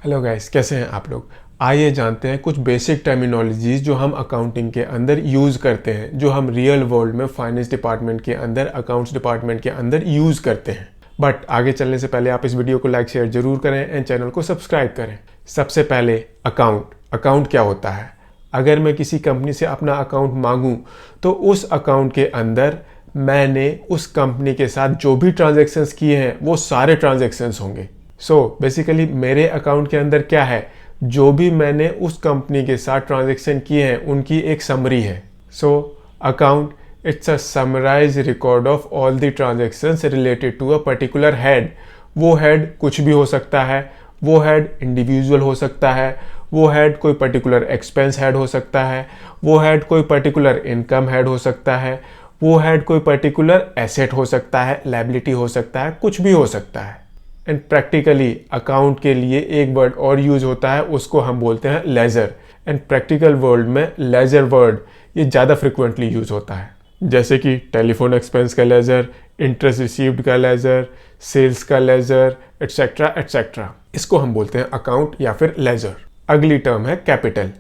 Hello guys, कैसे हैं आप लोग। आइए जानते हैं कुछ बेसिक टर्मिनोलॉजीज जो हम अकाउंटिंग के अंदर यूज़ करते हैं, जो हम रियल वर्ल्ड में फाइनेंस डिपार्टमेंट के अंदर, अकाउंट्स डिपार्टमेंट के अंदर यूज़ करते हैं। बट आगे चलने से पहले आप इस वीडियो को लाइक शेयर जरूर करें एंड चैनल को सब्सक्राइब करें। सबसे पहले अकाउंट क्या होता है। अगर मैं किसी कंपनी से अपना अकाउंट मांगूँ तो उस अकाउंट के अंदर मैंने उस कंपनी के साथ जो भी ट्रांजेक्शन्स किए हैं वो सारे ट्रांजेक्शन्स होंगे। सो बेसिकली मेरे अकाउंट के अंदर क्या है, जो भी मैंने उस कंपनी के साथ ट्रांजैक्शन किए हैं उनकी एक समरी है। So account it's a summarise record of all the transactions related to a particular head. वो हेड कुछ भी हो सकता है, वो हेड इंडिविजुअल हो सकता है, वो हेड कोई पर्टिकुलर एक्सपेंस हेड हो सकता है, वो हेड कोई पर्टिकुलर इनकम हेड हो सकता है, वो हेड कोई पर्टिकुलर एसेट हो सकता है, लायबिलिटी हो सकता है, कुछ भी हो सकता है। एंड प्रैक्टिकली अकाउंट के लिए एक वर्ड और यूज होता है, उसको हम बोलते हैं लेजर। एंड प्रैक्टिकल वर्ल्ड में लेजर वर्ड ये ज़्यादा फ्रिक्वेंटली यूज होता है, जैसे कि टेलीफोन एक्सपेंस का लेजर, इंटरेस्ट रिसीव्ड का लेजर, सेल्स का लेजर, एटसेट्रा एटसेट्रा। इसको हम बोलते हैं अकाउंट या फिर लेजर। अगली टर्म है कैपिटल।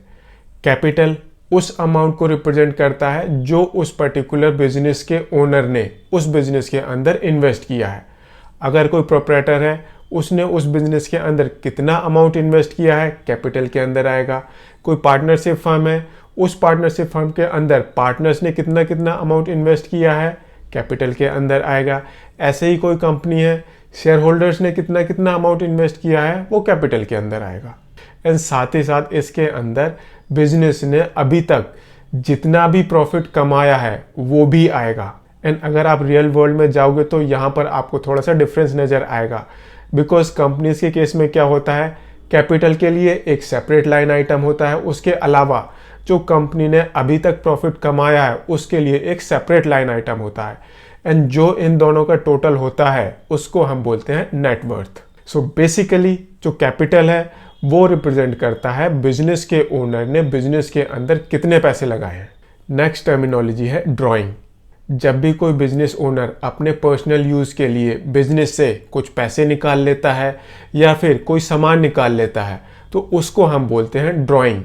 कैपिटल उस अमाउंट को रिप्रेजेंट करता है जो उस पर्टिकुलर बिजनेस के ओनर ने उस बिजनेस के अंदर इन्वेस्ट किया है। अगर कोई प्रोप्राइटर है, उसने उस बिजनेस के अंदर कितना अमाउंट इन्वेस्ट किया है, कैपिटल के अंदर आएगा। कोई पार्टनरशिप फर्म है, उस पार्टनरशिप फर्म के अंदर पार्टनर्स ने कितना कितना अमाउंट इन्वेस्ट किया है, कैपिटल के अंदर आएगा। ऐसे ही कोई कंपनी है, शेयर होल्डर्स ने कितना कितना अमाउंट इन्वेस्ट किया है, वो कैपिटल के अंदर आएगा। एंड साथ ही साथ इसके अंदर बिजनेस ने अभी तक जितना भी प्रॉफिट कमाया है वो भी आएगा। एंड अगर आप रियल वर्ल्ड में जाओगे तो यहाँ पर आपको थोड़ा सा डिफरेंस नज़र आएगा, बिकॉज कंपनीज के केस में क्या होता है, कैपिटल के लिए एक सेपरेट लाइन आइटम होता है, उसके अलावा जो कंपनी ने अभी तक प्रॉफिट कमाया है उसके लिए एक सेपरेट लाइन आइटम होता है। एंड जो इन दोनों का टोटल होता है उसको हम बोलते हैं नेटवर्थ। सो बेसिकली जो कैपिटल है वो रिप्रेजेंट करता है बिजनेस के ओनर ने बिजनेस के अंदर कितने पैसे लगाए हैं। नेक्स्ट टर्मिनोलॉजी है ड्रॉइंग। जब भी कोई बिजनेस ओनर अपने पर्सनल यूज़ के लिए बिजनेस से कुछ पैसे निकाल लेता है या फिर कोई सामान निकाल लेता है तो उसको हम बोलते हैं ड्रॉइंग।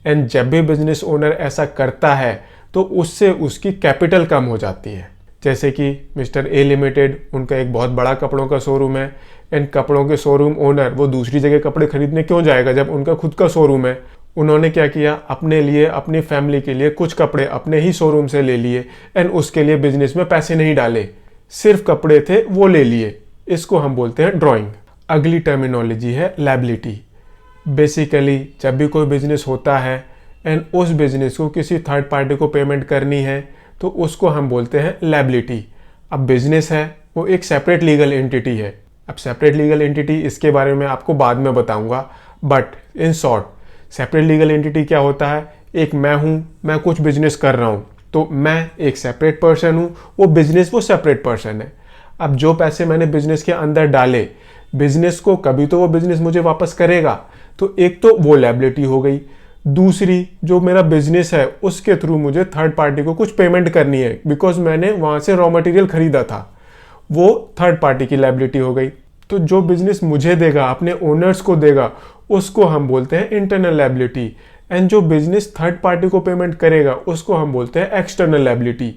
एंड जब भी बिजनेस ओनर ऐसा करता है तो उससे उसकी कैपिटल कम हो जाती है। जैसे कि मिस्टर ए लिमिटेड, उनका एक बहुत बड़ा कपड़ों का शोरूम है। एंड कपड़ों के शोरूम ओनर वो दूसरी जगह कपड़े खरीदने क्यों जाएगा जब उनका खुद का शोरूम है। उन्होंने क्या किया, अपने लिए, अपनी फैमिली के लिए कुछ कपड़े अपने ही शोरूम से ले लिए एंड उसके लिए बिजनेस में पैसे नहीं डाले, सिर्फ कपड़े थे वो ले लिए। इसको हम बोलते हैं ड्राइंग। अगली टर्मिनोलॉजी है लायबिलिटी। बेसिकली जब भी कोई बिजनेस होता है एंड उस बिजनेस को किसी थर्ड पार्टी को पेमेंट करनी है तो उसको हम बोलते हैं लायबिलिटी। अब बिजनेस है वो एक सेपरेट लीगल एंटिटी है। अब सेपरेट लीगल एंटिटी इसके बारे में आपको बाद में बताऊंगा, but in short separate legal entity क्या होता है, एक मैं हूँ, मैं कुछ बिजनेस कर रहा हूँ तो मैं एक सेपरेट पर्सन हूँ, वो बिजनेस वो सेपरेट पर्सन है। अब जो पैसे मैंने बिजनेस के अंदर डाले, बिजनेस को कभी तो वो बिजनेस मुझे वापस करेगा, तो एक तो वो लायबिलिटी हो गई। दूसरी, जो मेरा बिजनेस है उसके थ्रू मुझे थर्ड पार्टी को कुछ पेमेंट करनी है बिकॉज मैंने वहाँ से रॉ मटेरियल खरीदा था, वो थर्ड पार्टी की लायबिलिटी हो गई। तो जो बिजनेस मुझे देगा, अपने ओनर्स को देगा, उसको हम बोलते हैं इंटरनल लायबिलिटी। एंड जो बिजनेस थर्ड पार्टी को पेमेंट करेगा उसको हम बोलते हैं एक्सटर्नल लायबिलिटी।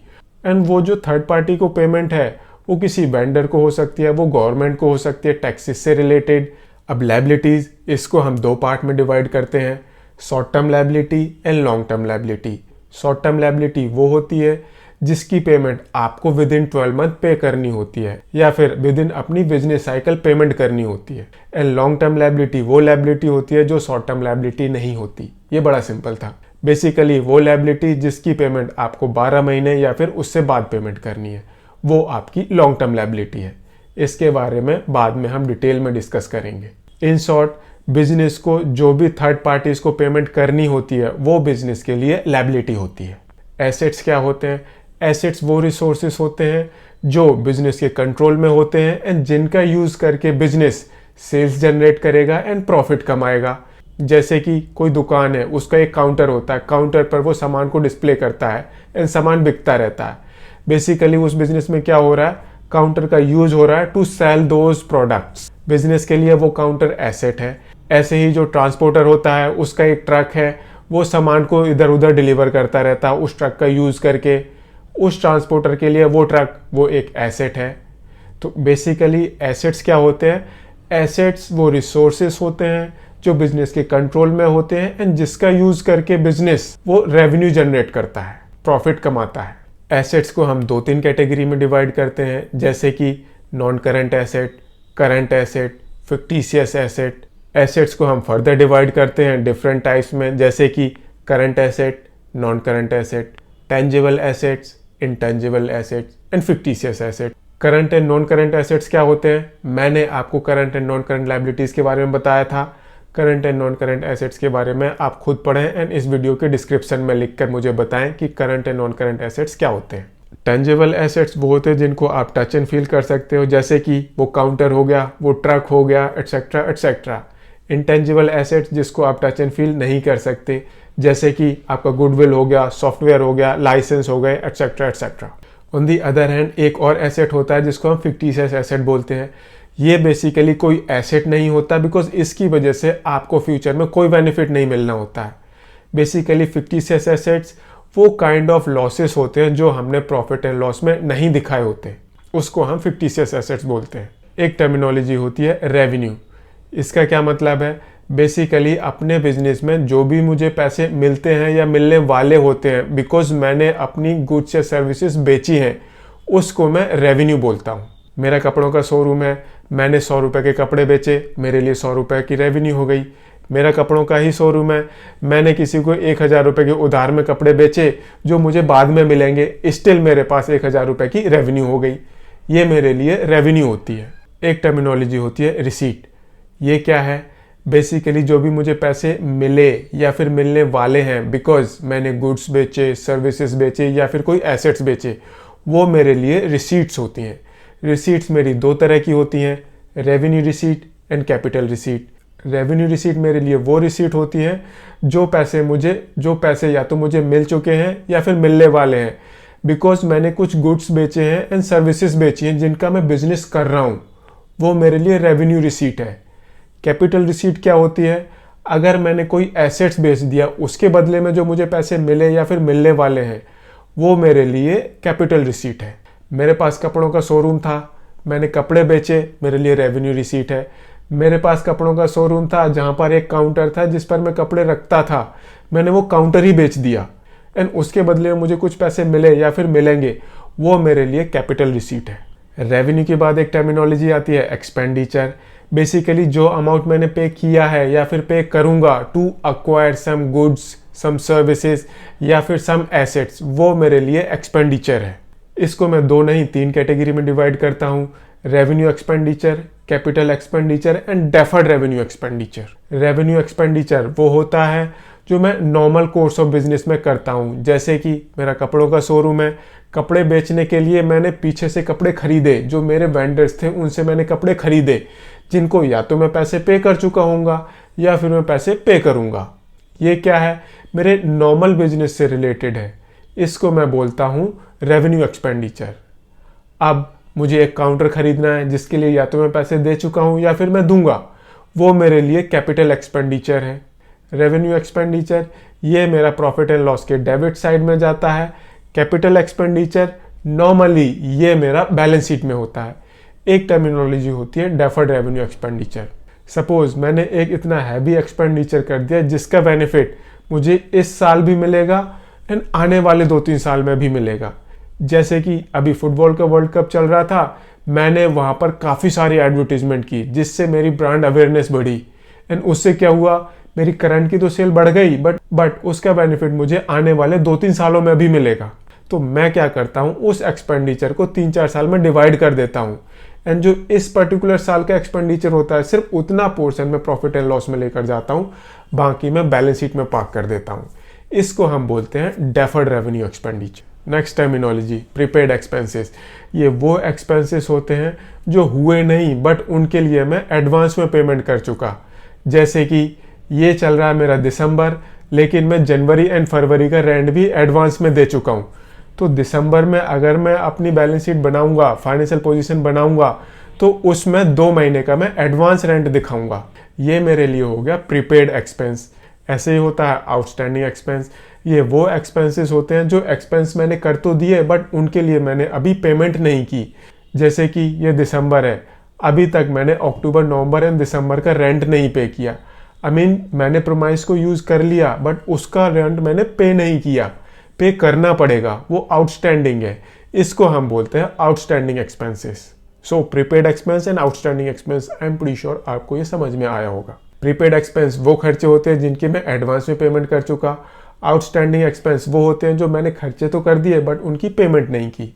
एंड वो जो थर्ड पार्टी को पेमेंट है वो किसी वेंडर को हो सकती है, वो गवर्नमेंट को हो सकती है, टैक्सेस से रिलेटेड। अब लायबिलिटीज इसको हम दो पार्ट में डिवाइड करते हैं, short term liability and long term liability. Short term liability वो होती है जिसकी पेमेंट आपको विद इन 12 मंथ पे करनी होती है या फिर विद इन अपनी बिजनेस साइकिल पेमेंट करनी होती है। एंड लॉन्ग टर्म लायबिलिटी वो लायबिलिटी होती है जो शॉर्ट टर्म लायबिलिटी नहीं होती। ये बड़ा सिंपल था। बेसिकली वो लायबिलिटी जिसकी पेमेंट आपको 12 महीने या फिर उससे बाद पेमेंट करनी है, वो आपकी लॉन्ग टर्म लायबिलिटी है। इसके बारे में बाद में हम डिटेल में डिस्कस करेंगे। इन शॉर्ट, बिजनेस को जो भी थर्ड पार्टीज को पेमेंट करनी होती है वो बिजनेस के लिए लायबिलिटी होती है। एसेट्स क्या होते हैं, एसेट्स वो रिसोर्सेस होते हैं जो बिजनेस के कंट्रोल में होते हैं एंड जिनका यूज करके बिजनेस सेल्स जनरेट करेगा एंड प्रॉफिट कमाएगा। जैसे कि कोई दुकान है, उसका एक काउंटर होता है, काउंटर पर वो सामान को डिस्प्ले करता है एंड सामान बिकता रहता है। बेसिकली उस बिजनेस में क्या हो रहा है, काउंटर का यूज हो रहा है to sell those products. Business के लिए वो काउंटर एसेट है ऐसे ही जो ट्रांसपोर्टर होता है उसका एक ट्रक है, वो सामान को इधर उधर डिलीवर करता रहता है उस ट्रक का यूज़ करके। उस ट्रांसपोर्टर के लिए वो ट्रक वो एक एसेट है। तो बेसिकली एसेट्स क्या होते हैं? एसेट्स वो रिसोर्सेस होते हैं जो बिजनेस के कंट्रोल में होते हैं एंड जिसका यूज़ करके बिजनेस वो रेवेन्यू जनरेट करता है, प्रॉफिट कमाता है। एसेट्स को हम 2-3 कैटेगरी में डिवाइड करते हैं, जैसे कि non current asset, current asset, fictitious asset. Assets को हम फर्दर डिवाइड करते हैं डिफरेंट टाइप्स में, जैसे कि current asset, non current asset, tangible assets, intangible assets and fictitious asset. Current and non current assets क्या होते हैं? मैंने आपको current and non current liabilities के बारे में बताया था। Current and non current assets के बारे में आप खुद पढ़ें एंड इस वीडियो के डिस्क्रिप्शन में लिखकर मुझे बताएं कि current and non current assets क्या होते हैं। टेंजिबल एसेट्स वो होते हैं जिनको आप टच एंड फील कर सकते हो, जैसे कि वो काउंटर हो गया, वो ट्रक हो गया, एटसेट्रा एटसेट्रा। इंटेंजिबल एसेट्स जिसको आप टच एंड फील नहीं कर सकते, जैसे कि आपका गुडविल हो गया, सॉफ्टवेयर हो गया, लाइसेंस हो गए, etcetera etcetera. On the other hand एक और एसेट होता है जिसको हम फिक्टिशियस एसेट बोलते हैं। ये बेसिकली कोई एसेट नहीं होता, बिकॉज इसकी वजह से आपको फ्यूचर में कोई बेनिफिट नहीं मिलना होता है। बेसिकली फिक्टिशियस एसेट्स वो काइंड ऑफ लॉसेस होते हैं जो हमने प्रॉफिट एंड लॉस में नहीं दिखाए होते, उसको हम फिक्टिशियस एसेट्स बोलते हैं। एक टर्मिनोलॉजी होती है रेवेन्यू। इसका क्या मतलब है? बेसिकली अपने बिजनेस में जो भी मुझे पैसे मिलते हैं या मिलने वाले होते हैं बिकॉज मैंने अपनी गुड्स या सर्विसेज बेची हैं, उसको मैं रेवेन्यू बोलता हूँ। मेरा कपड़ों का शोरूम है, मैंने 100 रुपये के कपड़े बेचे, मेरे लिए 100 रुपये की रेवेन्यू हो गई। मेरा कपड़ों का ही शोरूम है, मैंने किसी को 1000 रुपये के उधार में कपड़े बेचे जो मुझे बाद में मिलेंगे, स्टिल मेरे पास 1000 रुपये की रेवेन्यू हो गई। ये मेरे लिए रेवेन्यू होती है। एक टर्मिनोलॉजी होती है रिसीट। ये क्या है? बेसिकली जो भी मुझे पैसे मिले या फिर मिलने वाले हैं बिकॉज मैंने गुड्स बेचे, सर्विसेज बेचे या फिर कोई एसेट्स बेचे, वो मेरे लिए रिसीट्स होती हैं। रिसीट्स मेरी 2 तरह की होती हैं, revenue receipt and capital receipt. Revenue receipt मेरे लिए वो रिसीट होती है जो पैसे या तो मुझे मिल चुके हैं या फिर मिलने वाले हैं बिकॉज मैंने कुछ गुड्स बेचे हैं एंड सर्विसेज बेची हैं जिनका मैं बिजनेस कर रहा हूँ, वो मेरे लिए रेवेन्यू रिसीट है। कैपिटल रिसीट क्या होती है? अगर मैंने कोई एसेट्स बेच दिया, उसके बदले में जो मुझे पैसे मिले या फिर मिलने वाले हैं, वो मेरे लिए कैपिटल रिसीट है। मेरे पास कपड़ों का शोरूम था, मैंने कपड़े बेचे, मेरे लिए रेवेन्यू रिसीट है। मेरे पास कपड़ों का शोरूम था जहाँ पर एक काउंटर था जिस पर मैं कपड़े रखता था, मैंने वो काउंटर ही बेच दिया एंड उसके बदले में मुझे कुछ पैसे मिले या फिर मिलेंगे, वो मेरे लिए कैपिटल रिसीट है। रेवेन्यू के बाद एक टर्मिनोलॉजी आती है एक्सपेंडिचर। बेसिकली जो अमाउंट मैंने पे किया है या फिर पे करूँगा to acquire some goods, some services या फिर सम एसेट्स, वो मेरे लिए एक्सपेंडिचर है। इसको मैं 2 नहीं 3 कैटेगरी में डिवाइड करता हूँ, revenue expenditure, capital expenditure and deferred revenue expenditure. Revenue expenditure वो होता है जो मैं नॉर्मल कोर्स ऑफ बिजनेस में करता हूँ, जैसे कि मेरा कपड़ों का शोरूम है, कपड़े बेचने के लिए मैंने पीछे से कपड़े खरीदे, जो मेरे वेंडर्स थे उनसे मैंने कपड़े खरीदे जिनको या तो मैं पैसे पे कर चुका हूँगा या फिर मैं पैसे पे करूँगा। ये क्या है? मेरे नॉर्मल बिजनेस से रिलेटेड है, इसको मैं बोलता हूँ रेवेन्यू एक्सपेंडिचर। अब मुझे एक काउंटर खरीदना है जिसके लिए या तो मैं पैसे दे चुका हूँ या फिर मैं दूंगा, वो मेरे लिए कैपिटल एक्सपेंडिचर है। रेवेन्यू एक्सपेंडिचर ये मेरा प्रॉफिट एंड लॉस के डेबिट साइड में जाता है। कैपिटल एक्सपेंडिचर नॉर्मली ये मेरा बैलेंस शीट में होता है। एक टर्मिनोलॉजी होती है डेफर्ड रेवेन्यू एक्सपेंडिचर। सपोज मैंने एक इतना हैवी एक्सपेंडिचर कर दिया जिसका बेनिफिट मुझे इस साल भी मिलेगा एंड आने वाले 2-3 साल में भी मिलेगा। जैसे कि अभी फुटबॉल का वर्ल्ड कप चल रहा था, मैंने वहाँ पर काफ़ी सारी एडवर्टीजमेंट की जिससे मेरी ब्रांड अवेयरनेस बढ़ी एंड उससे क्या हुआ, मेरी करंट की तो सेल बढ़ गई बट उसका बेनिफिट मुझे आने वाले 2-3 सालों में भी मिलेगा। तो मैं क्या करता हूँ, उस एक्सपेंडिचर को 3-4 साल में डिवाइड कर देता हूँ एंड जो इस पर्टिकुलर साल का एक्सपेंडिचर होता है सिर्फ उतना पोर्शन में प्रॉफिट एंड लॉस में लेकर जाता हूँ, बाकी मैं बैलेंस शीट में पार्क कर देता हूँ। इसको हम बोलते हैं deferred revenue expenditure. Next terminology prepaid expenses. ये वो एक्सपेंसेस होते हैं जो हुए नहीं बट उनके लिए मैं एडवांस में पेमेंट कर चुका। जैसे कि ये चल रहा है मेरा दिसंबर, लेकिन मैं जनवरी एंड फरवरी का रेंट भी एडवांस में दे चुका हूँ। तो दिसंबर में अगर मैं अपनी बैलेंस शीट बनाऊंगा, फाइनेंशियल पोजीशन बनाऊंगा, तो उसमें 2 महीने का मैं एडवांस रेंट दिखाऊंगा। ये मेरे लिए हो गया प्रीपेड एक्सपेंस। ऐसे ही होता है आउटस्टैंडिंग एक्सपेंस। ये वो एक्सपेंसेस होते हैं जो एक्सपेंस मैंने कर तो दिए बट उनके लिए मैंने अभी पेमेंट नहीं की। जैसे कि ये दिसंबर है, अभी तक मैंने अक्टूबर, नवंबर एंड दिसंबर का रेंट नहीं पे किया। मैंने प्रोमाइस को यूज़ कर लिया बट उसका रेंट मैंने पे नहीं किया, पे करना पड़ेगा, वो आउटस्टैंडिंग है। इसको हम बोलते हैं outstanding expenses. So prepaid expense and outstanding expense, I am pretty sure आपको ये समझ में आया होगा। प्रीपेड एक्सपेंस वो खर्चे होते हैं जिनके मैं एडवांस में पेमेंट कर चुका। आउटस्टैंडिंग एक्सपेंस वो होते हैं जो मैंने खर्चे तो कर दिए बट उनकी पेमेंट नहीं की।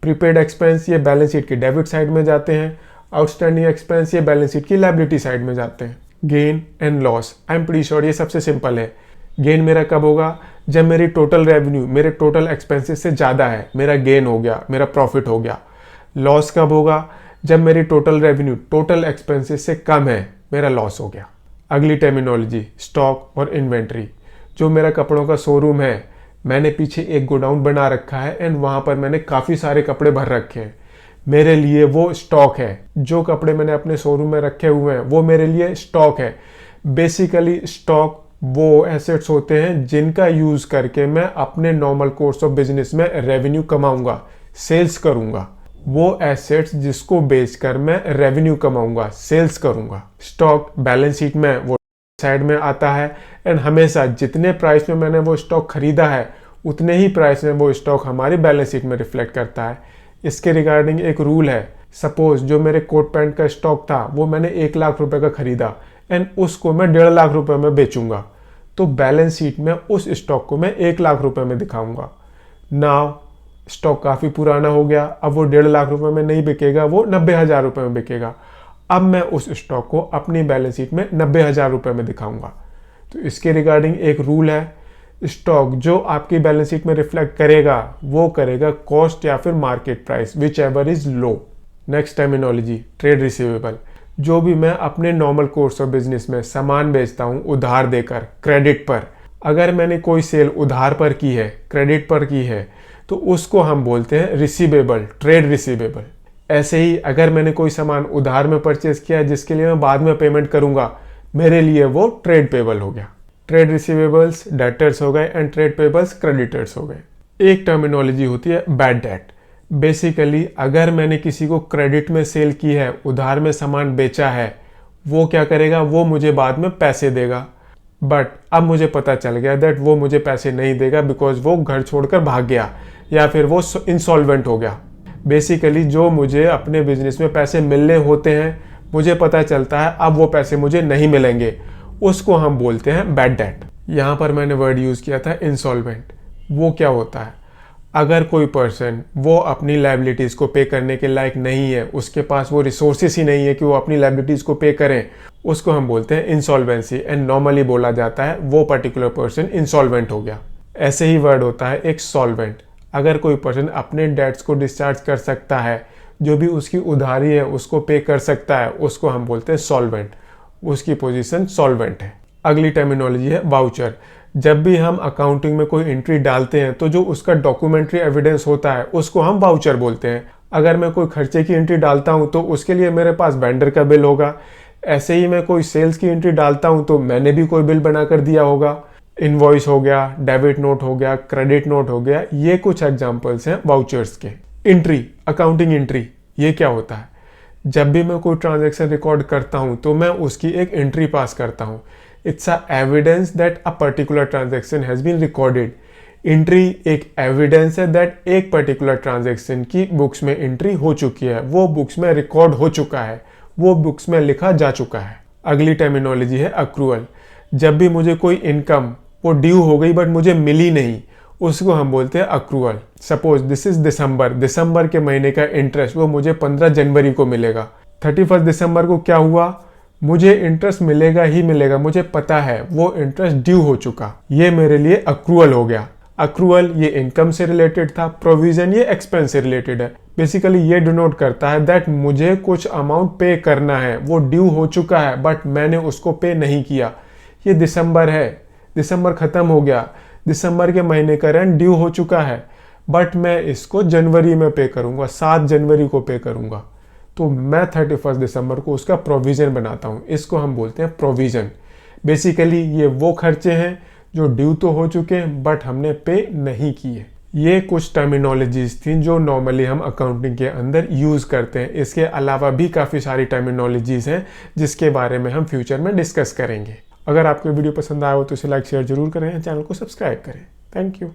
प्रीपेड एक्सपेंस ये बैलेंस शीट की डेबिट साइड में जाते हैं, आउटस्टैंडिंग एक्सपेंस ये बैलेंस शीट की लायबिलिटी साइड में जाते हैं। Gain and loss, I am pretty sure ये सबसे सिंपल है। गेन मेरा कब होगा? जब मेरी टोटल रेवेन्यू मेरे टोटल एक्सपेंसेस से ज़्यादा है, मेरा गेन हो गया, मेरा प्रॉफिट हो गया। लॉस कब होगा? जब मेरी टोटल रेवेन्यू टोटल एक्सपेंसेस से कम है, मेरा लॉस हो गया। अगली टर्मिनोलॉजी स्टॉक और इन्वेंट्री। जो मेरा कपड़ों का शोरूम है, मैंने पीछे एक गोडाउन बना रखा है एंड वहाँ पर मैंने काफ़ी सारे कपड़े भर रखे हैं, मेरे लिए वो स्टॉक है। जो कपड़े मैंने अपने शोरूम में रखे हुए हैं वो मेरे लिए स्टॉक है। बेसिकली स्टॉक वो एसेट्स होते हैं जिनका यूज़ करके मैं अपने नॉर्मल कोर्स ऑफ बिजनेस में रेवेन्यू कमाऊंगा, सेल्स करूंगा। वो एसेट्स जिसको बेचकर मैं रेवेन्यू कमाऊंगा, सेल्स करूंगा। स्टॉक बैलेंस शीट में वो साइड में आता है एंड हमेशा जितने प्राइस में मैंने वो स्टॉक खरीदा है उतने ही प्राइस में वो स्टॉक हमारी बैलेंस शीट में रिफ्लेक्ट करता है। इसके रिगार्डिंग एक रूल है। सपोज जो मेरे कोट पैंट का स्टॉक था वो मैंने 1 लाख रुपए का खरीदा एंड उसको मैं 1.5 लाख रुपए में बेचूंगा, तो बैलेंस शीट में उस स्टॉक को मैं 1 लाख रुपए में दिखाऊंगा। नाउ स्टॉक काफ़ी पुराना हो गया, अब वो 1.5 लाख रुपए में नहीं बिकेगा, वो 90,000 रुपए में बिकेगा। अब मैं उस स्टॉक को अपनी बैलेंस शीट में 90,000 रुपए में दिखाऊंगा। तो इसके रिगार्डिंग एक रूल है, स्टॉक जो आपकी बैलेंस शीट में रिफ्लेक्ट करेगा वो करेगा कॉस्ट या फिर market price, which ever is low. Next terminology trade receivable. जो भी मैं अपने नॉर्मल कोर्स ऑफ बिजनेस में सामान बेचता हूँ उधार देकर, क्रेडिट पर, अगर मैंने कोई सेल उधार पर की है, क्रेडिट पर की है, तो उसको हम बोलते हैं रिसीवेबल, ट्रेड रिसीवेबल। ऐसे ही अगर मैंने कोई सामान उधार में परचेज किया है जिसके लिए मैं बाद में पेमेंट करूंगा, मेरे लिए वो ट्रेड पेबल हो गया। ट्रेड रिसीवेबल्स डेटर्स हो गए एंड ट्रेड पेबल्स क्रेडिटर्स हो गए। एक टर्मिनोलॉजी होती है बैड डेट। बेसिकली अगर मैंने किसी को क्रेडिट में सेल की है, उधार में सामान बेचा है, वो क्या करेगा, वो मुझे बाद में पैसे देगा। बट अब मुझे पता चल गया दैट वो मुझे पैसे नहीं देगा बिकॉज वो घर छोड़कर भाग गया या फिर वो इंसॉल्वेंट हो गया। बेसिकली जो मुझे अपने बिजनेस में पैसे मिलने होते हैं, मुझे पता चलता है अब वो पैसे मुझे नहीं मिलेंगे, उसको हम बोलते हैं बैड डेट। यहाँ पर मैंने वर्ड यूज़ किया था इंसॉल्वेंट। वो क्या होता है? अगर कोई पर्सन वो अपनी लायबिलिटीज़ को पे करने के लायक नहीं है, उसके पास वो रिसोर्सेस ही नहीं है कि वो अपनी लायबिलिटीज़ को पे करें, उसको हम बोलते हैं इंसॉल्वेंसी एंड नॉर्मली बोला जाता है वो पर्टिकुलर पर्सन इंसॉल्वेंट हो गया। ऐसे ही वर्ड होता है एक सॉल्वेंट। अगर कोई पर्सन अपने डेट्स को डिस्चार्ज कर सकता है, जो भी उसकी उधारी है उसको पे कर सकता है, उसको हम बोलते हैं सॉल्वेंट। उसकी पोजीशन सॉल्वेंट है। अगली टर्मिनोलॉजी है वाउचर। जब भी हम अकाउंटिंग में कोई एंट्री डालते हैं तो जो उसका डॉक्यूमेंट्री एविडेंस होता है उसको हम वाउचर बोलते हैं। अगर मैं कोई खर्चे की एंट्री डालता हूं तो उसके लिए मेरे पास वेंडर का बिल होगा। ऐसे ही मैं कोई सेल्स की एंट्री डालता हूं तो मैंने भी कोई बिल बनाकर दिया होगा। इनवॉइस हो गया, डेबिट नोट हो गया, क्रेडिट नोट हो गया, ये कुछ एग्जांपल्स हैं वाउचर्स के। एंट्री, अकाउंटिंग एंट्री, ये क्या होता है? जब भी मैं कोई ट्रांजैक्शन रिकॉर्ड करता हूं तो मैं उसकी एक एंट्री पास करता हूं। It's a evidence that a particular transaction has been recorded. Entry एक एविडेंस है दैट एक पर्टिकुलर ट्रांजैक्शन की बुक्स में एंट्री हो चुकी है, वो बुक्स में रिकॉर्ड हो चुका है, वो बुक्स में लिखा जा चुका है। अगली टर्मिनोलॉजी है अक्रूअल। जब भी मुझे कोई इनकम वो ड्यू हो गई बट मुझे मिली नहीं, उसको हम बोलते हैं अक्रूअल। सपोज दिस इज दिसंबर के महीने का इंटरेस्ट वो मुझे 15 जनवरी को मिलेगा। 31 दिसंबर को क्या हुआ, मुझे इंटरेस्ट मिलेगा ही मिलेगा, मुझे पता है वो इंटरेस्ट ड्यू हो चुका, ये मेरे लिए अक्रूअल हो गया। अक्रूअल ये इनकम से रिलेटेड था, प्रोविजन ये एक्सपेंस से रिलेटेड है। बेसिकली ये डिनोट करता है दैट मुझे कुछ अमाउंट पे करना है, वो ड्यू हो चुका है बट मैंने उसको पे नहीं किया। ये दिसंबर है, दिसंबर खत्म हो गया, दिसंबर के महीने का रेंट ड्यू हो चुका है बट मैं इसको जनवरी में पे करूंगा, 7 जनवरी को पे करूंगा। तो मैं 31 दिसंबर को उसका प्रोविज़न बनाता हूँ। इसको हम बोलते हैं प्रोविज़न। बेसिकली ये वो खर्चे हैं जो ड्यू तो हो चुके हैं बट हमने पे नहीं किए। ये कुछ टर्मिनोलॉजीज थी जो नॉर्मली हम अकाउंटिंग के अंदर यूज़ करते हैं। इसके अलावा भी काफ़ी सारी टर्मिनोलॉजीज हैं जिसके बारे में हम फ्यूचर में डिस्कस करेंगे। अगर आपको वीडियो पसंद आया हो तो इसे लाइक शेयर जरूर करें, चैनल को सब्सक्राइब करें। Thank you.